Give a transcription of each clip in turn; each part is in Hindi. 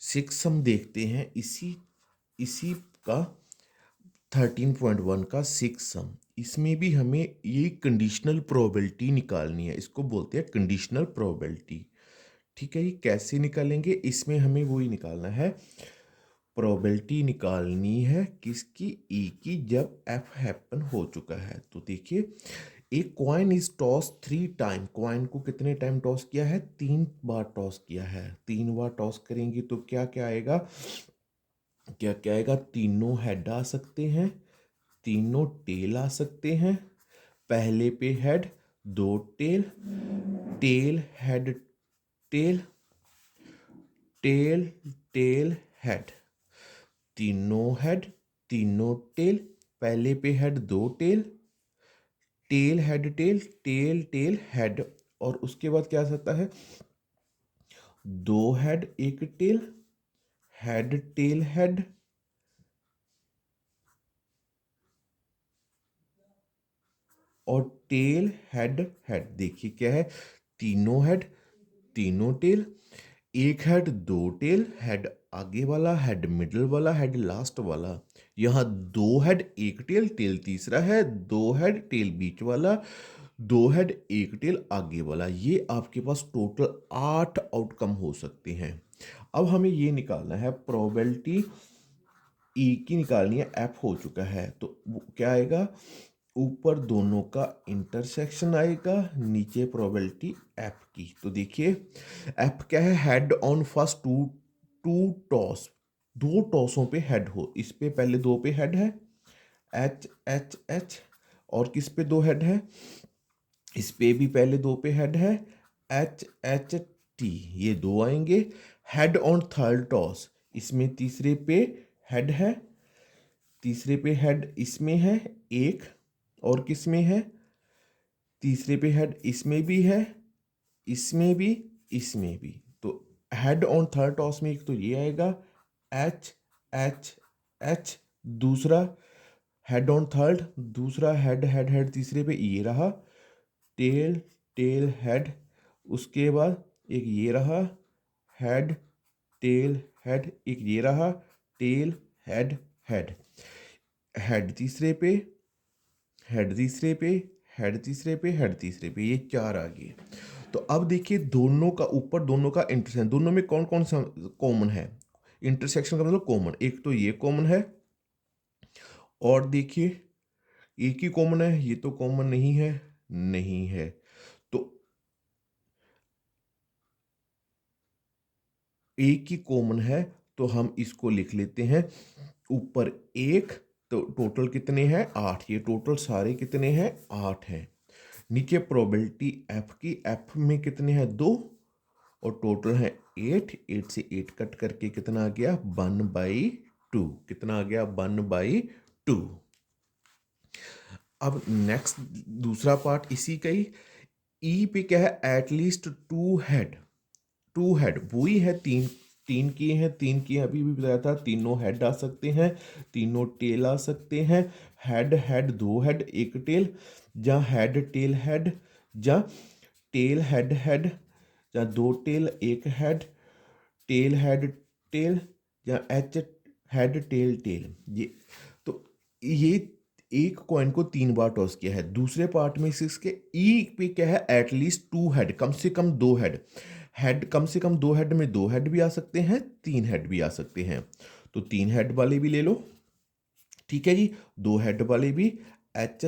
सिक्स हम देखते हैं इसी इसी का 13.1 का सिक्स सम। इसमें भी हमें ये कंडीशनल प्रोबेबिलिटी निकालनी है, इसको बोलते हैं कंडीशनल प्रोबेबिलिटी। ठीक है, ये कैसे निकालेंगे? इसमें हमें वही निकालना है, प्रोबेबिलिटी निकालनी है किसकी? ई की, जब एफ हैपन हो चुका है। तो देखिए, एक coin is toss 3 time. Coin को कितने टाइम टॉस किया है? 3 बार टॉस किया है। 3 बार टॉस करेंगे तो क्या क्या आएगा? क्या क्या आएगा? तीनों हेड आ सकते हैं, तीनों टेल आ सकते हैं। पहले पे हेड, दो tail, tail head tail, tail tail head, तीनों हेड, तीनों टेल। पहले पे हेड, दो tail, tail head tail, tail tail head. और उसके बाद क्या आ सकता है? दो हेड, एक टेल, हेड टेल हेड, और टेल हेड हेड। देखिए क्या है? तीनों हेड, तीनों टेल, एक हेड, दो टेल, हेड आगे वाला, हेड मिडल वाला, हेड लास्ट वाला। यहाँ दो हेड, एक टेल, टेल तीसरा है, दो हेड, टेल बीच वाला, दो हेड, एक टेल आगे वाला। ये आपके पास टोटल 8 आउटकम हो सकते हैं। अब हमें ये निकालना है प्रोबेबिलिटी ई की, निकालनी है। एफ हो चुका है तो क्या आएगा? ऊपर दोनों का इंटरसेक्शन आएगा, नीचे प्रोबेबिलिटी एफ की। तो देखिए, एफ क्या है? Head on first two two toss. दो टॉसों पे हेड हो। इस पे पहले दो पे हेड है, एच एच एच। और किस पे दो हेड है? इस पे भी पहले दो पे हेड है, एच एच टी। ये दो आएंगे। हेड ऑन थर्ड टॉस, इसमें तीसरे पे हेड है, तीसरे पे हेड इसमें है एक, और किस में है? तीसरे पे हेड इसमें भी है, इसमें भी, इसमें भी। तो हेड ऑन थर्ड टॉस में एक तो ये आएगा, एच एच एच। दूसरा हेड ऑन थर्ड, दूसरा हेड हेड हेड तीसरे पे ये रहा, टेल टेल हेड। उसके बाद एक ये रहा, हेड टेल हेड। एक ये रहा, टेल हेड हेड। हेड तीसरे पे, हेड तीसरे पे, हेड तीसरे पे, हेड तीसरे पे, ये चार आ गए। तो अब देखिए, दोनों का ऊपर दोनों का इंटरसेक्शन, दोनों में कौन कौन सा कॉमन है? इंटरसेक्शन का मतलब कॉमन, एक तो ये कॉमन है, और देखिए एक ही कॉमन है, ये तो कॉमन नहीं है, नहीं है। तो एक ही कॉमन है, तो हम इसको लिख लेते हैं ऊपर एक। तो टोटल कितने हैं? 8। ये टोटल सारे कितने हैं? 8 हैं। नीचे प्रोबेबिलिटी एफ की, एफ में कितने हैं? 2, और टोटल है 8। 8 से 8 कट करके कितना आ गया? 1/2। कितना आ गया? 1/2। अब नेक्स्ट दूसरा पार्ट इसी का ही। ई पे क्या है? At least two head. Two head वही है, तीन तीन किए हैं, तीन किए अभी भी बताया था। तीनों हेड आ सकते हैं, तीनों टेल आ सकते हैं। हेड हेड, दो हेड, एक टेल, या हेड टेल हेड, या टेल हेड हेड, या दो टेल एक हेड, टेल हेड टेल, या एच हेड टेल टेल। ये तो ये एक कॉइन को 3 बार टॉस किया है। दूसरे पार्ट में इसके ई पे क्या है? एटलीस्ट टू हेड, कम से कम दो हेड। हेड कम से कम दो हेड में दो हेड भी आ सकते हैं, तीन हेड भी आ सकते हैं। तो तीन हेड वाले भी ले लो। ठीक है जी, दो हेड वाले भी, एच,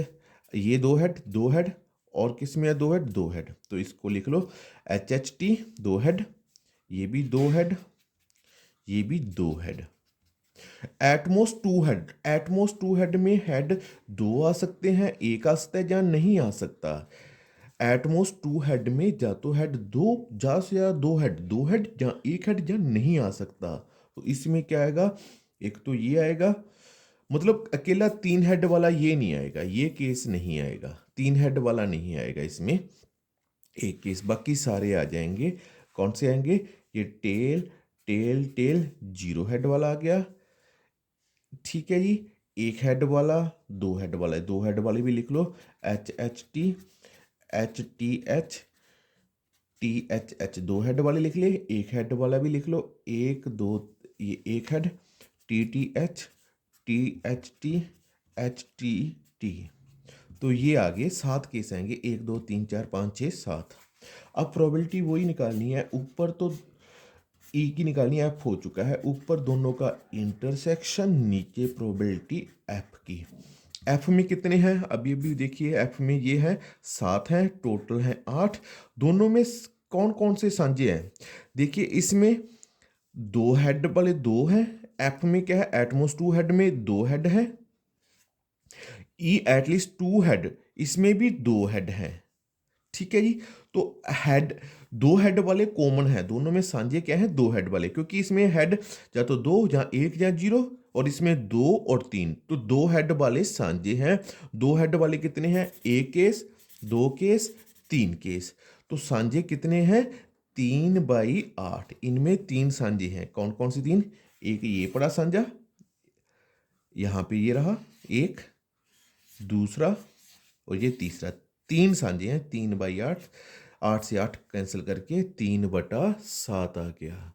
ये दो हेड, दो हेड, और किस में है? दो हेड, दो हेड। तो इसको लिख लो एच एच टी, दो हेड, ये भी दो हेड, ये भी दो head. At most two head, at most two head में हेड दो आ सकते हैं, एक आ सकता है, या नहीं आ सकता। एटमोस्ट टू हेड में जा तो हेड दो, जा से या दो हेड, दो हेड, या एक हेड, या नहीं आ सकता। तो इसमें क्या आएगा? एक तो ये आएगा, मतलब अकेला तीन हेड वाला ये नहीं आएगा, ये केस नहीं आएगा, तीन हेड वाला नहीं आएगा इसमें। एक केस, बाकी सारे आ जाएंगे। कौन से आएंगे? ये tail tail tail, zero head वाला आ गया। ठीक है जी, एक हेड वाला, दो हेड वाला, दो हेड वाले भी लिख लो, H H T, H T H, THH 2 head वाले लिख लिए, एक हेड वाला भी लिख लो, 1 2, ये एक हेड, TTH THT HTT। तो ये आगे 7 केस आएंगे, 1 2 3 4 5 6 7। अब प्रोबेबिलिटी वही निकालनी है, ऊपर तो ई की निकालनी है, एफ हो चुका है, ऊपर दोनों का इंटरसेक्शन, नीचे प्रोबेबिलिटी एफ की। एफ में कितने हैं अभी अभी देखिए, एफ में ये है 7 हैं, टोटल है 8। दोनों में कौन कौन से साझे हैं, देखिए इसमें 2 हेड वाले 2 हैं, एफ में क्या है, एटमोस्ट 2 हेड में 2 हेड हैं, ई एटलीस्ट 2 हेड, इसमें भी 2 हेड हैं। ठीक है जी। तो हेड 2 हेड वाले कॉमन है, दोनों में साझे क्या है, 2 हेड वाले, क्योंकि इसमें हेड या तो 2 या 1 या 0, और इसमें 2 और 3, तो 2 हेड वाले साझे हैं। 2 हेड वाले कितने हैं, 1 केस 2 केस 3 केस, तो साझे कितने हैं, 3/8। इनमें 3 साझे हैं, कौन कौन से 3, एक ये पड़ा साझा, यहाँ पे ये रहा एक, दूसरा और ये तीसरा, 3 साझे हैं, 3/8। 8 से 8 कैंसिल करके 3/7 आ गया।